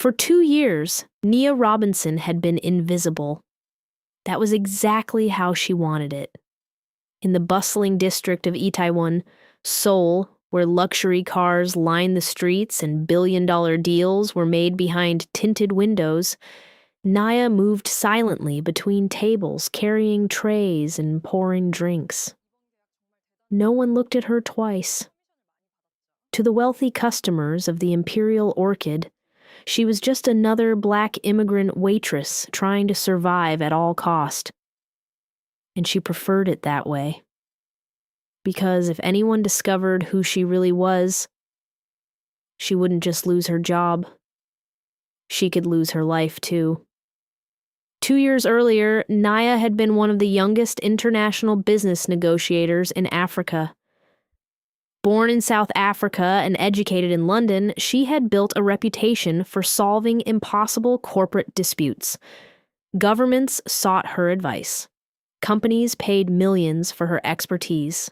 For 2 years, Nia Robinson had been invisible. That was exactly how she wanted it. In the bustling district of Itaewon, Seoul, where luxury cars lined the streets and billion-dollar deals were made behind tinted windows, Nia moved silently between tables, carrying trays and pouring drinks. No one looked at her twice. To the wealthy customers of the Imperial Orchid, she was just another black immigrant waitress trying to survive at all cost. And she preferred it that way. Because if anyone discovered who she really was, she wouldn't just lose her job. She could lose her life, too. 2 years earlier, Nia had been one of the youngest international business negotiators in Africa. Born in South Africa and educated in London, she had built a reputation for solving impossible corporate disputes. Governments sought her advice. Companies paid millions for her expertise.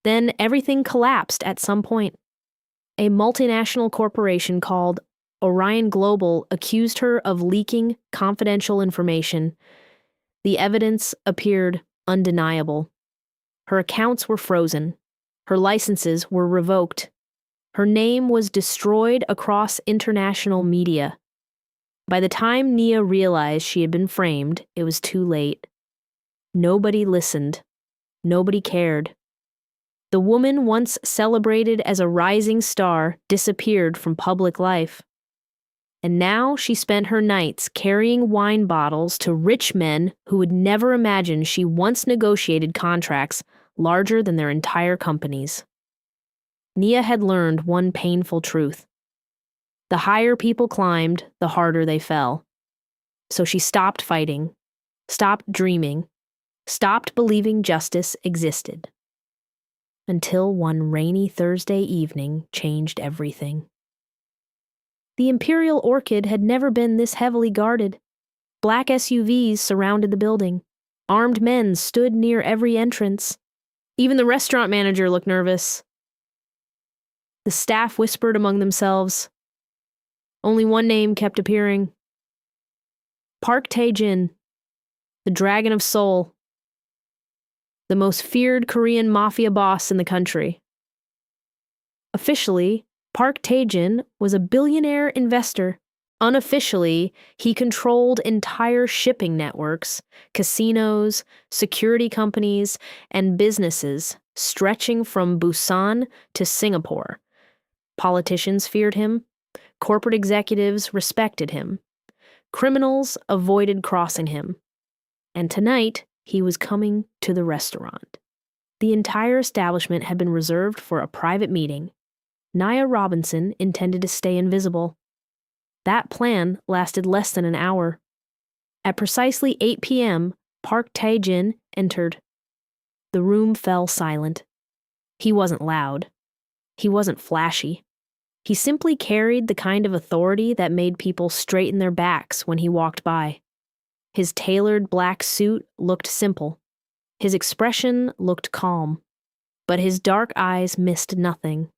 Then everything collapsed at some point. A multinational corporation called Orion Global accused her of leaking confidential information. The evidence appeared undeniable. Her accounts were frozen. Her licenses were revoked. Her name was destroyed across international media. By the time Nia realized she had been framed, it was too late. Nobody listened. Nobody cared. The woman once celebrated as a rising star disappeared from public life. And now she spent her nights carrying wine bottles to rich men who would never imagine she once negotiated contracts larger than their entire companies. Nia had learned one painful truth. The higher people climbed, the harder they fell. So she stopped fighting, stopped dreaming, stopped believing justice existed. Until one rainy Thursday evening changed everything. The Imperial Orchid had never been this heavily guarded. Black SUVs surrounded the building. Armed men stood near every entrance. Even the restaurant manager looked nervous. The staff whispered among themselves. Only one name kept appearing. Park Tae-Jin, the Dragon of Seoul, the most feared Korean Mafia boss in the country. Officially, Park Tae-Jin was a billionaire investor. Unofficially, he controlled entire shipping networks, casinos, security companies, and businesses stretching from Busan to Singapore. Politicians feared him. Corporate executives respected him. Criminals avoided crossing him. And tonight, he was coming to the restaurant. The entire establishment had been reserved for a private meeting. Nia Robinson intended to stay invisible. That plan lasted less than an hour. At precisely 8 p.m., Park Tae-Jin entered. The room fell silent. He wasn't loud. He wasn't flashy. He simply carried the kind of authority that made people straighten their backs when he walked by. His tailored black suit looked simple. His expression looked calm. But his dark eyes missed nothing.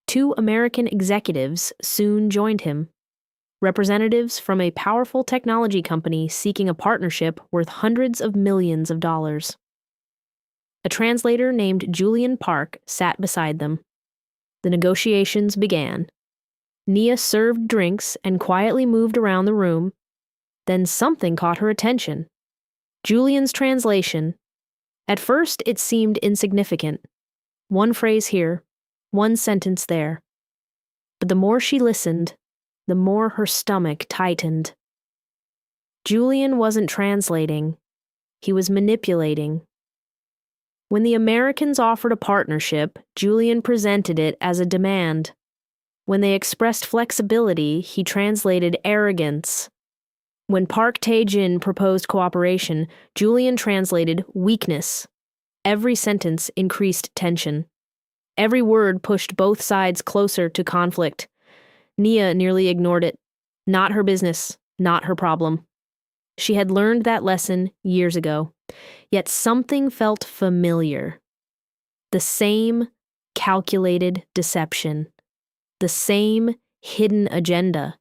2 American executives soon joined him. Representatives from a powerful technology company seeking a partnership worth hundreds of millions of dollars. A translator named Julian Park sat beside them. The negotiations began. Nia served drinks and quietly moved around the room. Then something caught her attention. Julian's translation. At first, it seemed insignificant. One phrase here, one sentence there. But the more she listened, the more her stomach tightened. Julian wasn't translating. He was manipulating. When the Americans offered a partnership, Julian presented it as a demand. When they expressed flexibility, he translated arrogance. When Park Tae-Jin proposed cooperation, Julian translated weakness. Every sentence increased tension. Every word pushed both sides closer to conflict. Nia nearly ignored it. Not her business, not her problem. She had learned that lesson years ago. Yet something felt familiar. The same calculated deception. The same hidden agenda.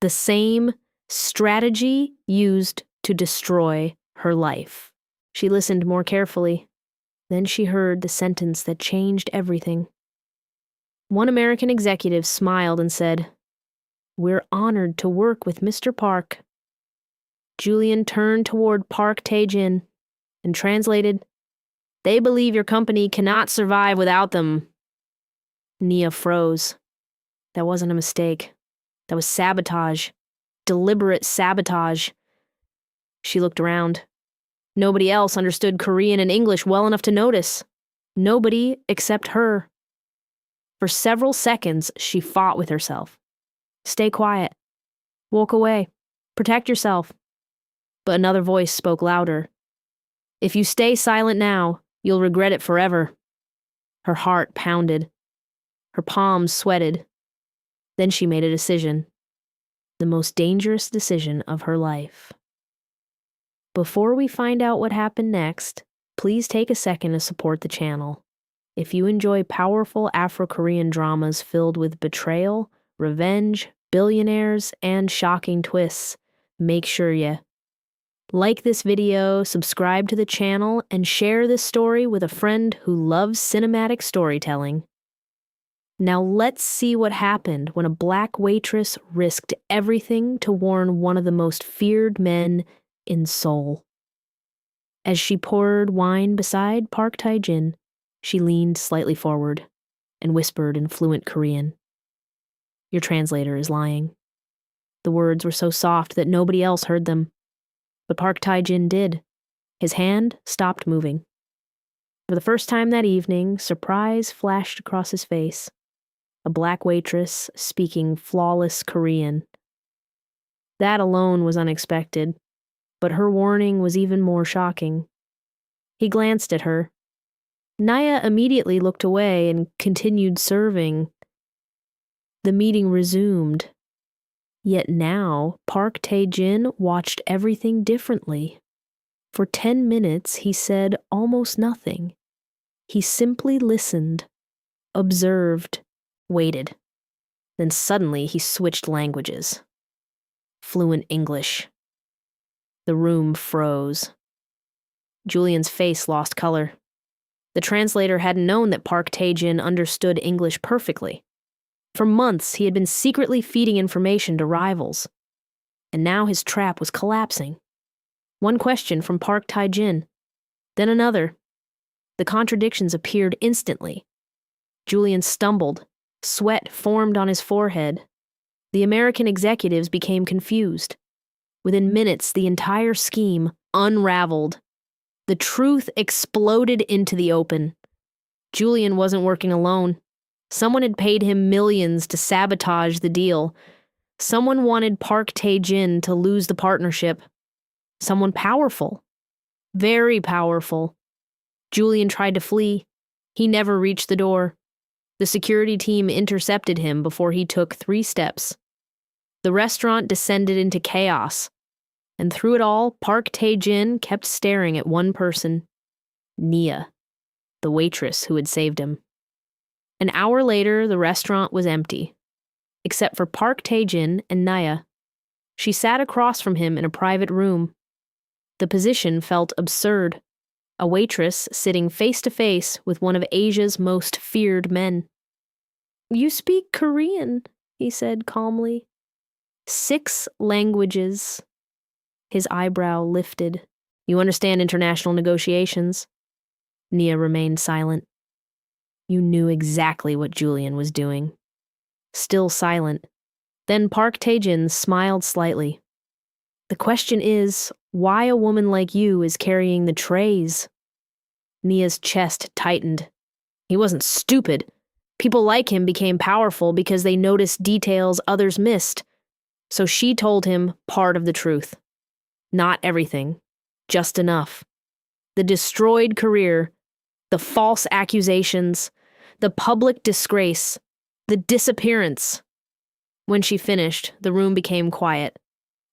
The same strategy used to destroy her life. She listened more carefully. Then she heard the sentence that changed everything. One American executive smiled and said, "We're honored to work with Mr. Park." Julian turned toward Park Tae-Jin and translated, "They believe your company cannot survive without them." Nia froze. That wasn't a mistake. That was sabotage. Deliberate sabotage. She looked around. Nobody else understood Korean and English well enough to notice. Nobody except her. For several seconds, she fought with herself. Stay quiet. Walk away. Protect yourself. But another voice spoke louder. If you stay silent now, you'll regret it forever. Her heart pounded. Her palms sweated. Then she made a decision. The most dangerous decision of her life. Before we find out what happened next, please take a second to support the channel. If you enjoy powerful Afro-Korean dramas filled with betrayal, revenge, billionaires, and shocking twists, make sure you like this video, subscribe to the channel, and share this story with a friend who loves cinematic storytelling. Now let's see what happened when a black waitress risked everything to warn one of the most feared men in Seoul. As she poured wine beside Park Tae-Jin, she leaned slightly forward and whispered in fluent Korean, "Your translator is lying." The words were so soft that nobody else heard them. But Park Tae-Jin did. His hand stopped moving. For the first time that evening, surprise flashed across his face. A black waitress speaking flawless Korean. That alone was unexpected, but her warning was even more shocking. He glanced at her. Nia immediately looked away and continued serving. The meeting resumed. Yet now, Park Tae-Jin watched everything differently. For 10 minutes, he said almost nothing. He simply listened, observed, waited. Then suddenly he switched languages. Fluent English. The room froze. Julian's face lost color. The translator hadn't known that Park Tae-Jin understood English perfectly. For months, he had been secretly feeding information to rivals. And now his trap was collapsing. One question from Park Tae-Jin, then another. The contradictions appeared instantly. Julian stumbled. Sweat formed on his forehead. The American executives became confused. Within minutes, the entire scheme unraveled. The truth exploded into the open. Julian wasn't working alone. Someone had paid him millions to sabotage the deal. Someone wanted Park Tae-Jin to lose the partnership. Someone powerful. Very powerful. Julian tried to flee. He never reached the door. The security team intercepted him before he took 3 steps. The restaurant descended into chaos. And through it all, Park Tae-Jin kept staring at one person. Nia, the waitress who had saved him. An hour later, the restaurant was empty, except for Park Tae-Jin and Nia. She sat across from him in a private room. The position felt absurd. A waitress sitting face to face with one of Asia's most feared men. "You speak Korean," he said calmly. 6 languages. His eyebrow lifted. "You understand international negotiations?" Nia remained silent. You knew exactly what Julian was doing. Still silent. Then Park Tae-Jin smiled slightly. "The question is, why a woman like you is carrying the trays?" Nia's chest tightened. He wasn't stupid. People like him became powerful because they noticed details others missed. So she told him part of the truth. Not everything. Just enough. The destroyed career, the false accusations, the public disgrace, the disappearance. When she finished, the room became quiet.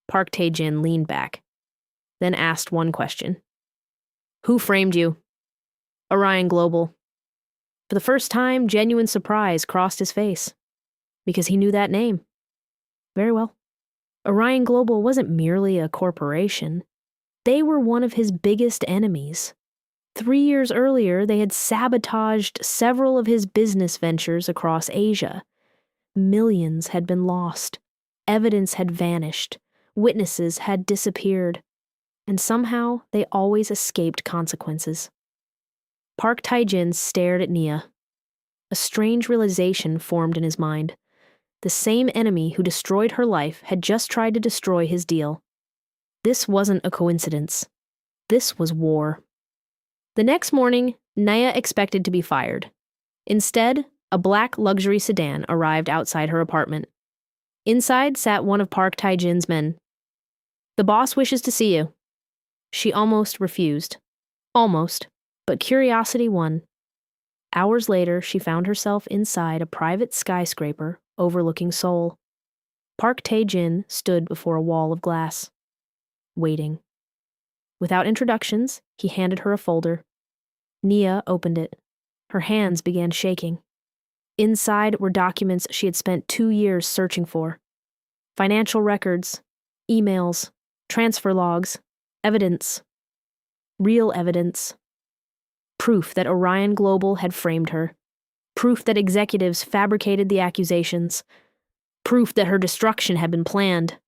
Park Tae-Jin leaned back, then asked one question. "Who framed you?" "Orion Global." For the first time, genuine surprise crossed his face, because he knew that name. "Very well." Orion Global wasn't merely a corporation. They were one of his biggest enemies. 3 years earlier, they had sabotaged several of his business ventures across Asia. Millions had been lost. Evidence had vanished. Witnesses had disappeared. And somehow, they always escaped consequences. Park Tae-Jin stared at Nia. A strange realization formed in his mind. The same enemy who destroyed her life had just tried to destroy his deal. This wasn't a coincidence. This was war. The next morning, Nia expected to be fired. Instead, a black luxury sedan arrived outside her apartment. Inside sat one of Park Tae-Jin's men. "The boss wishes to see you." She almost refused. Almost, but curiosity won. Hours later, she found herself inside a private skyscraper overlooking Seoul. Park Tae-Jin stood before a wall of glass, waiting. Without introductions, he handed her a folder. Nia opened it. Her hands began shaking. Inside were documents she had spent 2 years searching for. Financial records, emails, transfer logs, evidence. Real evidence. Proof that Orion Global had framed her. Proof that executives fabricated the accusations. Proof that her destruction had been planned.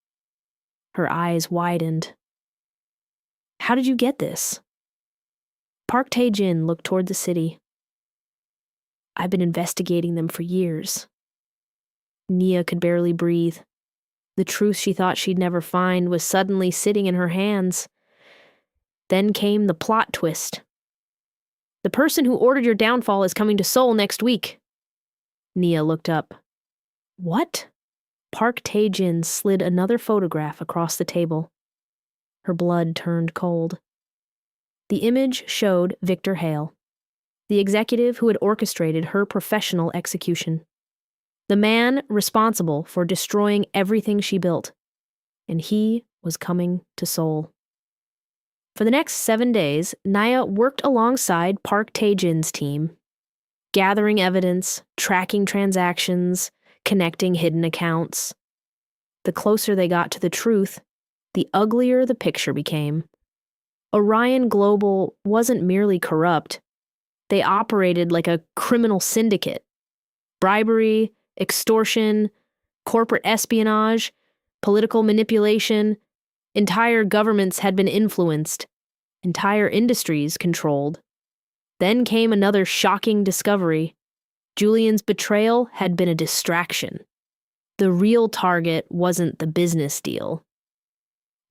Her eyes widened. "How did you get this?" Park Tae-Jin looked toward the city. "I've been investigating them for years." Nia could barely breathe. The truth she thought she'd never find was suddenly sitting in her hands. Then came the plot twist. "The person who ordered your downfall is coming to Seoul next week." Nia looked up. "What?" Park Tae-Jin slid another photograph across the table. Her blood turned cold. The image showed Victor Hale, the executive who had orchestrated her professional execution. The man responsible for destroying everything she built. And he was coming to Seoul. For the next 7 days, Nia worked alongside Park Tae-Jin's team, gathering evidence, tracking transactions, connecting hidden accounts. The closer they got to the truth, the uglier the picture became. Orion Global wasn't merely corrupt. They operated like a criminal syndicate. Bribery, extortion, corporate espionage, political manipulation. Entire governments had been influenced. Entire industries controlled. Then came another shocking discovery. Julian's betrayal had been a distraction. The real target wasn't the business deal.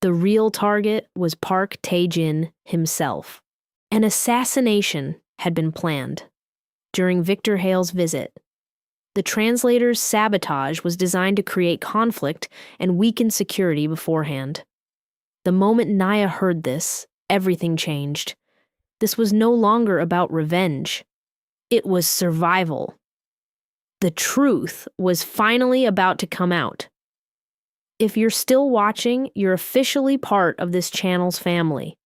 The real target was Park Tae-Jin himself. An assassination had been planned. During Victor Hale's visit, the translator's sabotage was designed to create conflict and weaken security beforehand. The moment Nia heard this, everything changed. This was no longer about revenge. It was survival. The truth was finally about to come out. If you're still watching, you're officially part of this channel's family.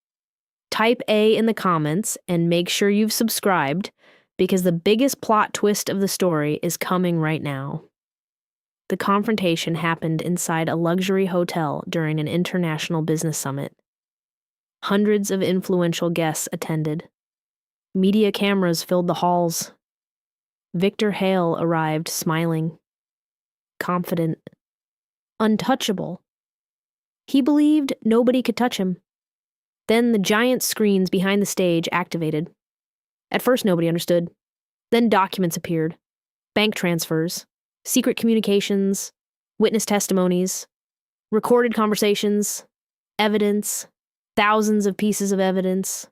Type A in the comments and make sure you've subscribed, because the biggest plot twist of the story is coming right now. The confrontation happened inside a luxury hotel during an international business summit. Hundreds of influential guests attended. Media cameras filled the halls. Victor Hale arrived smiling, confident, untouchable. He believed nobody could touch him. Then the giant screens behind the stage activated. At first nobody understood. Then documents appeared. Bank transfers, secret communications, witness testimonies, recorded conversations, evidence, thousands of pieces of evidence.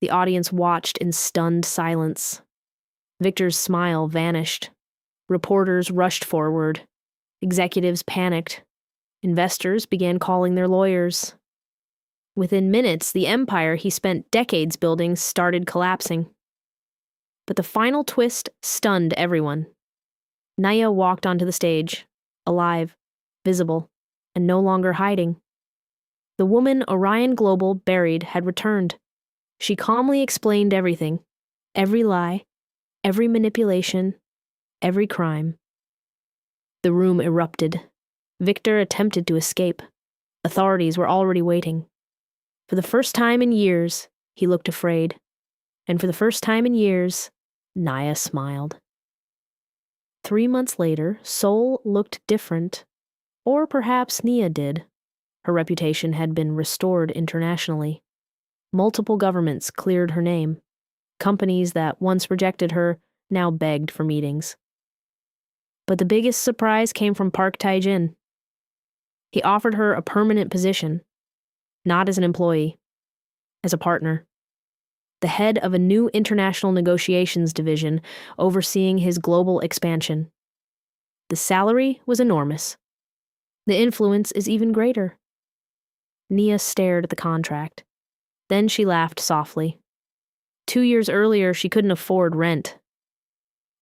The audience watched in stunned silence. Victor's smile vanished. Reporters rushed forward. Executives panicked. Investors began calling their lawyers. Within minutes, the empire he spent decades building started collapsing. But the final twist stunned everyone. Nia walked onto the stage, alive, visible, and no longer hiding. The woman Orion Global buried had returned. She calmly explained everything, every lie, every manipulation, every crime. The room erupted. Victor attempted to escape. Authorities were already waiting. For the first time in years, he looked afraid. And for the first time in years, Nia smiled. 3 months later, Seoul looked different. Or perhaps Nia did. Her reputation had been restored internationally. Multiple governments cleared her name. Companies that once rejected her now begged for meetings. But the biggest surprise came from Park Tae-Jin. He offered her a permanent position, not as an employee, as a partner. The head of a new international negotiations division overseeing his global expansion. The salary was enormous. The influence is even greater. Nia stared at the contract. Then she laughed softly. 2 years earlier, she couldn't afford rent.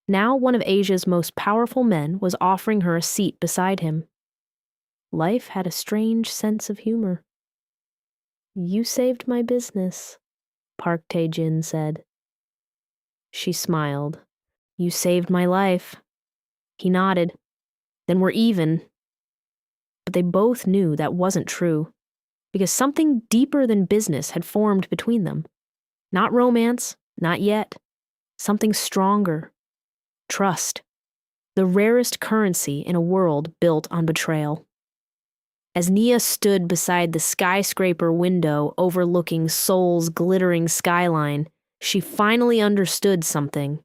Now one of Asia's most powerful men was offering her a seat beside him. Life had a strange sense of humor. "You saved my business," Park Tae-Jin said. She smiled. "You saved my life." He nodded. "Then we're even." But they both knew that wasn't true, because something deeper than business had formed between them. Not romance, not yet. Something stronger. Trust. The rarest currency in a world built on betrayal. As Nia stood beside the skyscraper window overlooking Seoul's glittering skyline, she finally understood something.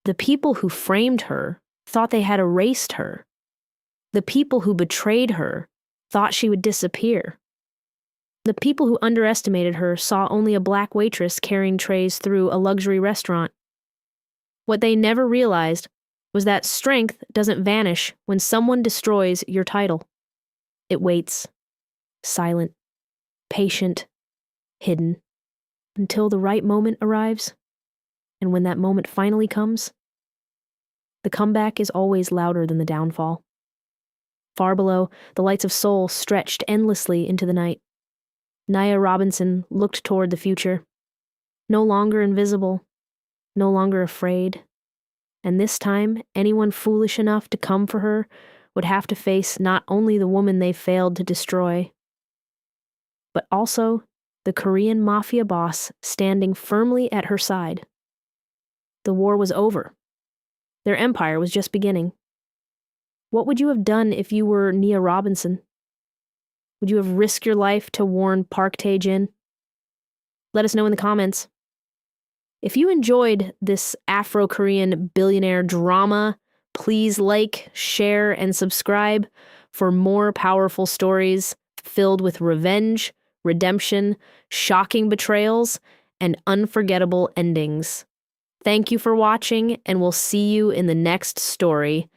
The people who framed her thought they had erased her. The people who betrayed her thought she would disappear. The people who underestimated her saw only a black waitress carrying trays through a luxury restaurant. What they never realized was that strength doesn't vanish when someone destroys your title. It waits, silent, patient, hidden, until the right moment arrives. And when that moment finally comes, the comeback is always louder than the downfall. Far below, the lights of Seoul stretched endlessly into the night. Nia Robinson looked toward the future. No longer invisible, no longer afraid. And this time, anyone foolish enough to come for her would have to face not only the woman they failed to destroy, but also the Korean Mafia boss standing firmly at her side. The war was over. Their empire was just beginning. What would you have done if you were Nia Robinson? Would you have risked your life to warn Park Tae-Jin? Let us know in the comments. If you enjoyed this Afro-Korean billionaire drama, please like, share, and subscribe for more powerful stories filled with revenge, redemption, shocking betrayals, and unforgettable endings. Thank you for watching, and we'll see you in the next story.